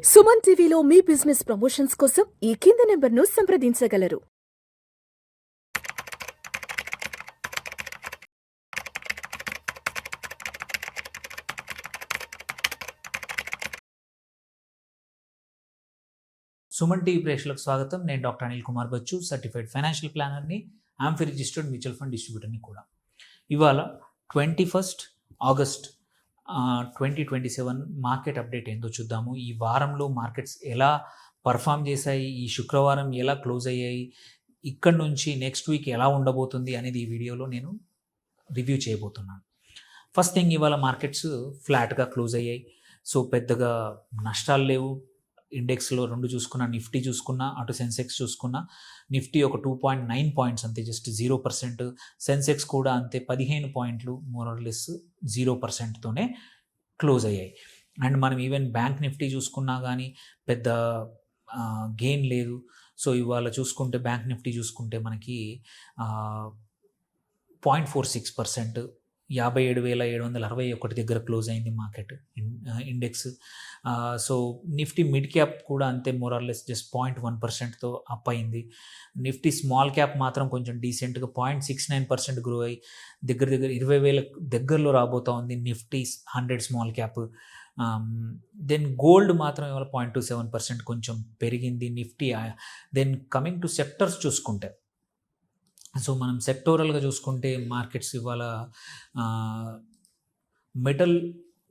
సుమన్ టీవీలో మీ business promotions కోసం ఈ కింది నెంబర్ను సంప్రదించగలరు. సుమన్ టీవీ ప్రేక్షకులకు స్వాగతం. నేను doctor Anil Kumar Bachchu, certified financial ప్లానర్ని, ఆంఫీ రిజిస్టర్డ్ మ్యూచువల్ ఫండ్ డిస్ట్రిబ్యూటర్ని కూడా. ఇవాళ 21 ఆగస్ట్ 2027 మార్కెట్ అప్డేట్ ఏందో చూద్దాము. ఈ వారంలో మార్కెట్స్ ఎలా పర్ఫామ్ చేశాయి, ఈ శుక్రవారం ఎలా క్లోజ్ అయ్యాయి, ఇక్కడ నుంచి నెక్స్ట్ వీక్ ఎలా ఉండబోతుంది అనేది ఈ వీడియోలో నేను రివ్యూ చేయబోతున్నాను. ఫస్ట్ థింగ్, ఇవాళ మార్కెట్స్ ఫ్లాట్గా క్లోజ్ అయ్యాయి. సో పెద్దగా నష్టాలు లేవు. ఇండెక్స్లో రెండు చూసుకున్నా, నిఫ్టీ చూసుకున్నా, అటు సెన్సెక్స్ చూసుకున్నా, నిఫ్టీ ఒక 2.9 పాయింట్స్ అంతే, జస్ట్ 0%. సెన్సెక్స్ కూడా అంతే, 15 పాయింట్లు, మోరర్లెస్ 0%తోనే క్లోజ్ అయ్యాయి. అండ్ మనం ఈవెన్ బ్యాంక్ నిఫ్టీ చూసుకున్నా కానీ పెద్ద గెయిన్ లేదు. సో ఇవాళ చూసుకుంటే బ్యాంక్ నిఫ్టీ చూసుకుంటే మనకి 0.46%, 57,761 దగ్గర క్లోజ్ అయింది market index. So Nifty mid cap కూడా అంతే, మోరార్లెస్ జస్ట్ 0.1%తో అప్ అయింది. నిఫ్టీ స్మాల్ క్యాప్ మాత్రం కొంచెం డీసెంట్గా 0.69% గ్రో అయ్యి దగ్గర 20,000 దగ్గరలో రాబోతూ ఉంది nifty 100 small cap. Then gold మాత్రం ఇవాళ 0.27% కొంచెం పెరిగింది nifty. Then coming to sectors చూసుకుంటే, సో మనం సెక్టోరల్గా చూసుకుంటే మార్కెట్స్ ఇవాళ మెటల్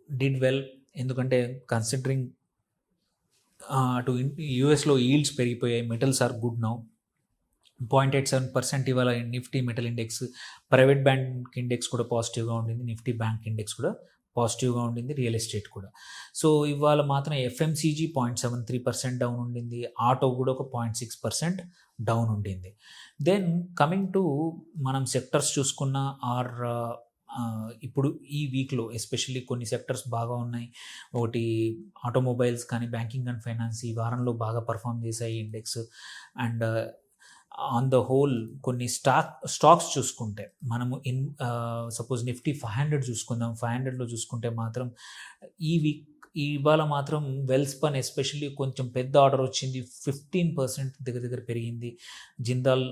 డిడ్ వెల్, ఎందుకంటే కన్సిడరింగ్ అటు యూఎస్లో ఈల్డ్స్ పెరిగిపోయాయి. Metals are good now. 0.87% ఇవాళ Nifty metal index. Private bank index కూడా పాజిటివ్గా ఉండింది, నిఫ్టీ బ్యాంక్ ఇండెక్స్ కూడా పాజిటివ్గా ఉండింది, రియల్ ఎస్టేట్ కూడా. సో ఇవాళ మాత్రం ఎఫ్ఎంసీజీ 0.73% డౌన్ ఉండింది, ఆటో కూడా ఒక 0.6% డౌన్ ఉండింది. దెన్ కమింగ్ టు మనం సెక్టర్స్ చూసుకున్న ఆర్ ఇప్పుడు ఈ వీక్లో ఎస్పెషల్లీ కొన్ని సెక్టర్స్ బాగా ఉన్నాయి. ఒకటి ఆటోమొబైల్స్ కానీ, బ్యాంకింగ్ అండ్ ఫైనాన్స్ ఈ వారంలో బాగా పర్ఫామ్ చేశాయి index. And on the whole కొన్ని స్టాక్స్ చూసుకుంటే మనము సపోజ్ నిఫ్టీ 500 చూసుకుందాం. 500లో చూసుకుంటే మాత్రం ఇవాళ మాత్రం వెల్స్పన్ ఎస్పెషల్లీ కొంచెం పెద్ద ఆర్డర్ వచ్చింది, 15% దగ్గర పెరిగింది. జిందాల్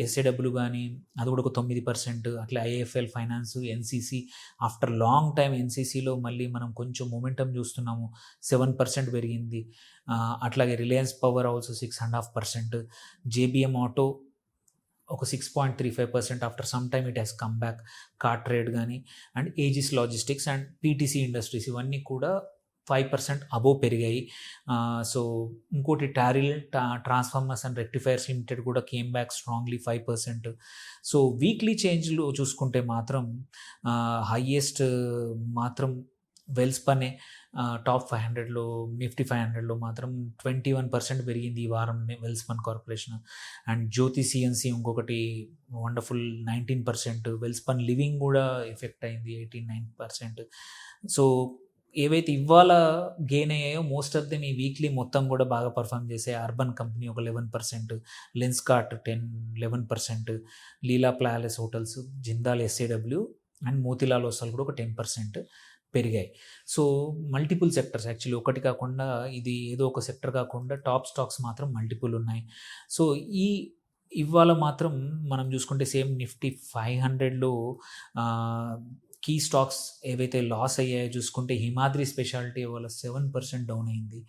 ఎస్ఏడబ్ల్యూ కానీ అది కూడా ఒక 9%. అట్లా IIFL finance, NCC after long time ఎన్సీసీలో మళ్ళీ మనం కొంచెం మొమెంటం చూస్తున్నాము, 7% పెరిగింది. అట్లాగే Reliance power also 6.5%. JBM auto ఒక 6.35% after some time it has come back. Car trade కానీ and Aegis logistics and PTC industries ఇవన్నీ కూడా 5% అబోవ్ పెరిగాయి. సో ఇంకోటి Taril transformers and rectifiers limited కూడా came back strongly 5%. So weekly చేంజ్లు చూసుకుంటే మాత్రం హైయెస్ట్ మాత్రం వెల్స్పనే టాప్ 500లో, నిఫ్టీ 500లో మాత్రం 21% పెరిగింది ఈ వారం Welspun corporation. And Jyoti CNC ఇంకొకటి వండర్ఫుల్ 19%. వెల్స్పన్ లివింగ్ కూడా ఎఫెక్ట్ అయింది 18-9%. సో ఏవైతే ఇవాళ గెయిన్ అయ్యాయో మోస్ట్ ఆఫ్ దెమ్ ఈ వీక్లీ మొత్తం కూడా బాగా పర్ఫామ్ చేసాయి. అర్బన్ కంపెనీ ఒక 11%, Lenskart 11%, Leela palace hotels, Jindal SAW and Motilal Oswal కూడా ఒక 10% పెరిగాయి. సో మల్టిపుల్ సెక్టర్స్ యాక్చువల్లీ, ఒకటి కాకుండా ఇది ఏదో ఒక సెక్టర్ కాకుండా టాప్ స్టాక్స్ మాత్రం మల్టిపుల్ ఉన్నాయి. సో ఇవాళ మాత్రం మనం చూసుకుంటే సేమ్ నిఫ్టీ 500లో కీ స్టాక్స్ ఏవైతే లాస్ అయ్యాయో చూసుకుంటే హిమాద్రి స్పెషాలిటీ ఇవాళ 7% డౌన్ అయింది.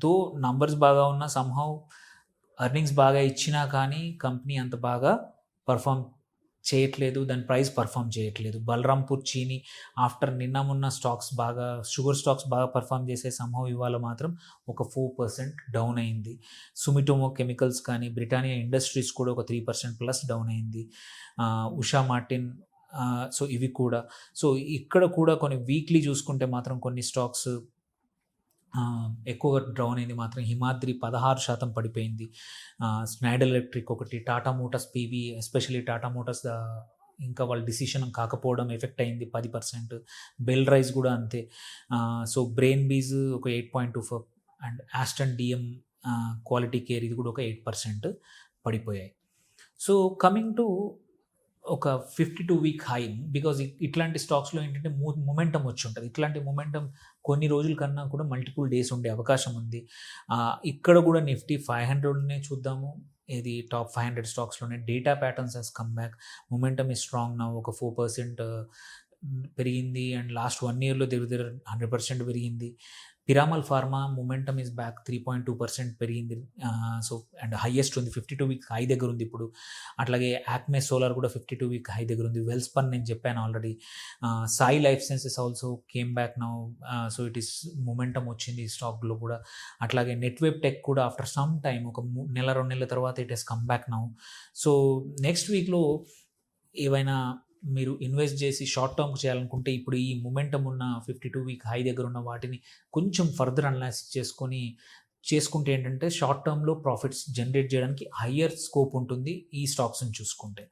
దో నంబర్స్ బాగా ఉన్నా సమ్హౌ ఎర్నింగ్స్ బాగా ఇచ్చినా కానీ కంపెనీ అంత బాగా పర్ఫామ్ చేయట్లేదు, దాని ప్రైస్ పర్ఫామ్ చేయట్లేదు. బలరాంపూర్ చీనీ ఆఫ్టర్ నిన్న మొన్న స్టాక్స్ బాగా, షుగర్ స్టాక్స్ బాగా పర్ఫామ్ చేసే సమ్హౌ ఇవాళ మాత్రం ఒక 4% డౌన్ అయింది. సుమిటోమో కెమికల్స్ కానీ, బ్రిటానియా ఇండస్ట్రీస్ కూడా ఒక 3%+ డౌన్ అయింది. ఉషా మార్టిన్, సో ఇవి కూడా. సో ఇక్కడ కూడా కొన్ని వీక్లీ చూసుకుంటే మాత్రం కొన్ని స్టాక్స్ ఎక్కువగా డౌన్ అయింది. మాత్రం హిమాద్రి 16% పడిపోయింది. స్నైడర్ ఎలక్ట్రిక్ ఒకటి, Tata Motors PV, especially Tata Motors ఇంకా వాళ్ళ డిసిషన్ కాకపోవడం ఎఫెక్ట్ అయింది 10%. బెల్ రైస్ కూడా అంతే. సో బ్రెయిన్ బీజ్ ఒక 8.24 and Aster DM Quality Care ఇది కూడా ఒక 8% పడిపోయాయి. సో కమింగ్ టు ఒక 52 వీక్ హై. బికాజ్ ఇట్లాంటి స్టాక్స్‌లో ఏంటంటే మొమెంటమ్ వచ్చి ఉంటది. ఇట్లాంటి మొమెంటమ్ కొన్ని రోజుల కన్నా కూడా మల్టిపుల్ డేస్ ఉండే అవకాశం ఉంది. ఇక్కడ కూడా నిఫ్టీ 500నే చూద్దాము. ఇది టాప్ 500 స్టాక్స్‌లోనే Data Patterns has come back. Momentum is strong now. ఒక 4% పెరిగింది. అండ్ లాస్ట్ 1 ఇయర్‌లో దగ్గర 100% పెరిగింది. Piramal pharma momentum is back 3.2% పెరిగింది. సో అండ్ హైయెస్ట్ ఉంది. 52 వీక్ హై దగ్గర ఉంది ఇప్పుడు. అట్లాగే యాక్మే సోలార్ కూడా 52 వీక్ హై దగ్గర ఉంది. వెల్స్పన్ నేను చెప్పాను already. Sai life sciences also came back now. So it is momentum వచ్చింది ఈ స్టాక్లో కూడా. అట్లాగే నెట్వెబ్ టెక్ కూడా ఆఫ్టర్ సమ్ టైమ్ ఒక నెల 2 నెలల తర్వాత it has come back now. So next వీక్లో ఏవైనా మీరు ఇన్వెస్ట్ చేసి షార్ట్ టర్మ్ చేయాలనుకుంటే ఇప్పుడు ఈ మొమెంటమ్ ఉన్న 52 వీక్ హై దగ్గర ఉన్న వాటిని కొంచెం ఫర్దర్ అనలైసిస్ చేసుకుంటే ఏంటంటే షార్ట్ టర్మ్లో ప్రాఫిట్స్ జనరేట్ చేయడానికి హయ్యర్ స్కోప్ ఉంటుంది ఈ స్టాక్స్ని చూసుకుంటే.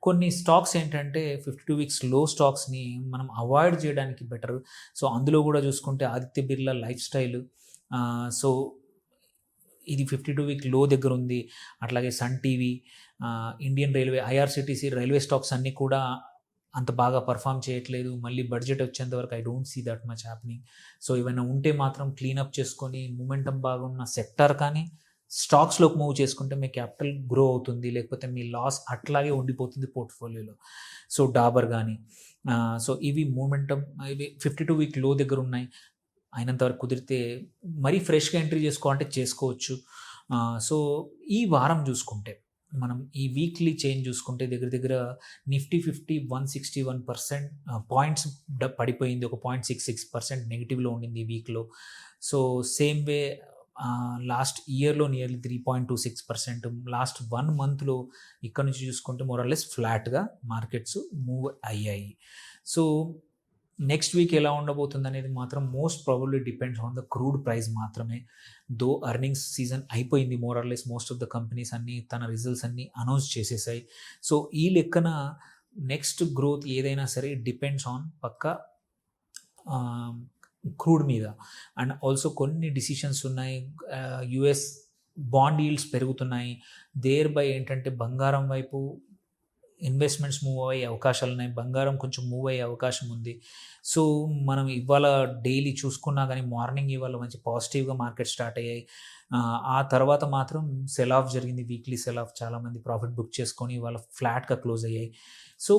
కొన్ని స్టాక్స్ ఏంటంటే 52 వీక్స్ లో స్టాక్స్ని మనం అవాయిడ్ చేయడానికి బెటర్. సో అందులో కూడా చూసుకుంటే ఆదిత్య బిర్లా లైఫ్ స్టైల్, సో ఇది 52 వీక్ లో దగ్గర ఉంది. అట్లాగే Sun TV, Indian railway, IRCTC railway stocks అన్నీ కూడా అంత బాగా పర్ఫామ్ చేయట్లేదు. మళ్ళీ బడ్జెట్ వచ్చేంత వరకు I don't see that much happening. So ఏమైనా ఉంటే మాత్రం క్లీనప్ చేసుకొని మొమెంటమ్ బాగున్న సెక్టర్ కానీ స్టాక్స్లోకి మూవ్ చేసుకుంటే మీ క్యాపిటల్ గ్రో అవుతుంది. లేకపోతే మీ లాస్ అట్లాగే ఉండిపోతుంది పోర్ట్ఫోలియోలో. సో డాబర్ కానీ, సో ఇవి మొమెంటమ్, ఇవి 52 వీక్ లో దగ్గర ఉన్నాయి. అయినంత వరకు కుదిరితే మరీ ఫ్రెష్గా ఎంట్రీ చేసుకోవాలంటే చేసుకోవచ్చు. సో ఈ వారం చూసుకుంటే మనం ఈ వీక్లీ చేంజ్ చూసుకుంటే దగ్గర నిఫ్టీ 50 161% పాయింట్స్ పడిపోయింది. ఒక 0.66% నెగిటివ్లో ఉండింది ఈ వీక్లో. సో సేమ్ వే లాస్ట్ ఇయర్లో నియర్లీ 3.26%. లాస్ట్ 1 మంత్లో ఇక్కడ నుంచి చూసుకుంటే మోరల్లెస్ ఫ్లాట్గా మార్కెట్స్ మూవ్ అయ్యాయి. సో నెక్స్ట్ వీక్ ఎలా ఉండబోతుంది అనేది మాత్రం most probably depends on the crude price మాత్రమే. దో అర్నింగ్స్ సీజన్ అయిపోయింది. మోరల్లెస్ మోస్ట్ ఆఫ్ ద కంపెనీస్ అన్నీ తన రిజల్ట్స్ అన్నీ అనౌన్స్ చేసేసాయి. సో ఈ లెక్కన నెక్స్ట్ గ్రోత్ ఏదైనా సరే డిపెండ్స్ ఆన్ పక్కా క్రూడ్ మీద. అండ్ ఆల్సో కొన్ని డిసిషన్స్ ఉన్నాయి. యుఎస్ బాండ్ ఈల్డ్స్ పెరుగుతున్నాయి. దేర్ బై ఏంటంటే బంగారం వైపు ఇన్వెస్ట్మెంట్స్ మూవ్ అయ్యే అవకాశాలు ఉన్నాయి. బంగారం కొంచెం మూవ్ అయ్యే అవకాశం ఉంది. సో మనం ఇవాళ డైలీ చూసుకున్నా కానీ మార్నింగ్ ఇవాళ మంచి పాజిటివ్గా మార్కెట్ స్టార్ట్ అయ్యాయి. ఆ తర్వాత మాత్రం సెల్ ఆఫ్ జరిగింది. వీక్లీ సెల్ ఆఫ్, చాలామంది ప్రాఫిట్ బుక్ చేసుకొని ఇవాళ ఫ్లాట్గా క్లోజ్ అయ్యాయి. సో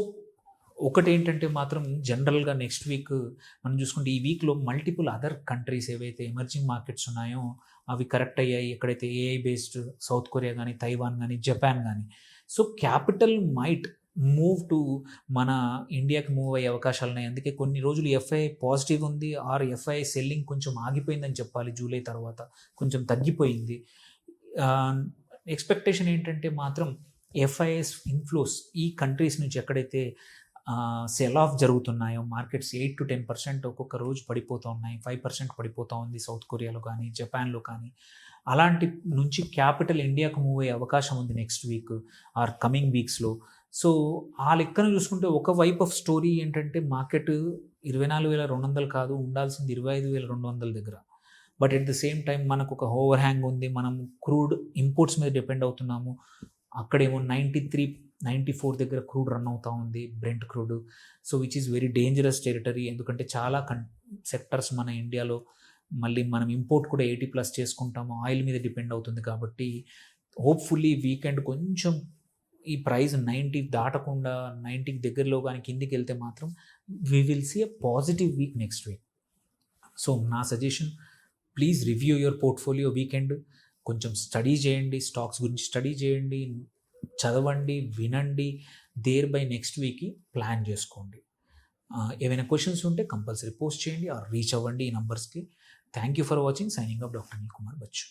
ఒకటి ఏంటంటే మాత్రం జనరల్గా నెక్స్ట్ వీక్ మనం చూసుకుంటే ఈ వీక్లో మల్టిపుల్ అదర్ కంట్రీస్ ఏవైతే ఎమర్జింగ్ మార్కెట్స్ ఉన్నాయో అవి కరెక్ట్ అయ్యాయి. ఎక్కడైతే ఏఐ బేస్డ్ సౌత్ కొరియా కానీ, తైవాన్ కానీ, జపాన్ కానీ. So capital might move to మన ఇండియాకి మూవ్ అయ్యే అవకాశాలు ఉన్నాయి. అందుకే కొన్ని రోజులు ఎఫ్ఐ పాజిటివ్ ఉంది, ఆర్ ఎఫ్ఐ సెల్లింగ్ కొంచెం ఆగిపోయిందని చెప్పాలి. జూలై తర్వాత కొంచెం తగ్గిపోయింది. ఎక్స్పెక్టేషన్ ఏంటంటే మాత్రం ఎఫ్ఐఎస్ ఇన్ఫ్లోస్ ఈ కంట్రీస్ నుంచి ఎక్కడైతే సెల్ ఆఫ్ జరుగుతున్నాయో మార్కెట్స్ 8 to 10% ఒక్కొక్క రోజు పడిపోతూ ఉన్నాయి. 5% పడిపోతూ ఉంది సౌత్ కొరియాలో కానీ, జపాన్లో కానీ. అలాంటి నుంచి క్యాపిటల్ ఇండియాకు మూవ్ అయ్యే అవకాశం ఉంది నెక్స్ట్ వీక్ ఆర్ కమింగ్ వీక్స్లో. సో ఆ లెక్కను చూసుకుంటే ఒక వైప్ ఆఫ్ స్టోరీ ఏంటంటే మార్కెట్ 24,200 కాదు, ఉండాల్సింది 25,200 దగ్గర. But at the same time మనకు ఒక ఓవర్ హ్యాంగ్ ఉంది. మనం క్రూడ్ ఇంపోర్ట్స్ మీద డిపెండ్ అవుతున్నాము. అక్కడేమో 93-94 దగ్గర క్రూడ్ రన్ అవుతూ ఉంది, Brent crude. So which is very dangerous territory. ఎందుకంటే చాలా సెక్టర్స్ మన ఇండియాలో మళ్ళీ మనం ఇంపోర్ట్ కూడా 80+ చేసుకుంటాము, ఆయిల్ మీద డిపెండ్ అవుతుంది. కాబట్టి హోప్ఫుల్లీ వీకెండ్ కొంచెం ఈ ప్రైస్ 90 దాటకుండా 90కి దగ్గరలో కానీ కిందికి వెళ్తే మాత్రం we will see a positive week next week. So నా suggestion, please review your portfolio weekend. కొంచెం స్టడీ చేయండి, స్టాక్స్ గురించి స్టడీ చేయండి, చదవండి, వినండి. దేర్ బై నెక్స్ట్ వీక్కి ప్లాన్ చేసుకోండి. ఏమైనా క్వశ్చన్స్ ఉంటే కంపల్సరీ పోస్ట్ చేయండి ఆర్ రీచ్ అవ్వండి ఈ నంబర్స్కి. Thank you for watching. Signing off doctor Anil Kumar Bachu.